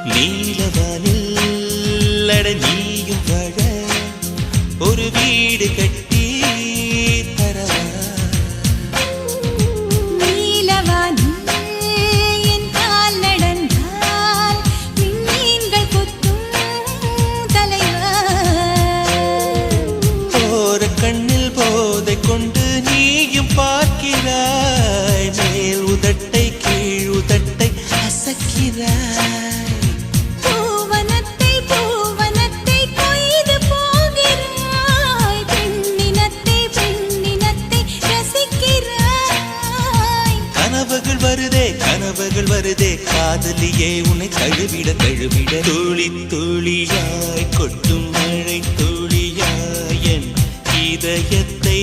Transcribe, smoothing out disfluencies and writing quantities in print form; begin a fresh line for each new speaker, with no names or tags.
நீலவானில் அட நீயும் வாழ ஒரு வீடு கட்டி தரவா
நீலவானில் என் கால் நடந்தால் விண்மீன்கள் கொத்தும் தலைவா
போற கண்ணில் போதை கொண்டு நீயும் பார்க்கிறாய் மேல் உதட்டை கீழ் உதட்டை அசக்கிறாய்
பூவனத்தை பூவனத்தை கொய்து போகிறாய் பெண்ணினத்தை பெண்ணினத்தை ரசிக்கிறாய்
கனவுகள் வருதே காதலியே உன்னை தழுவிட தழுவிட துளி துளியாய் கொட்டும் மழை துளியாய் என் இதயத்தை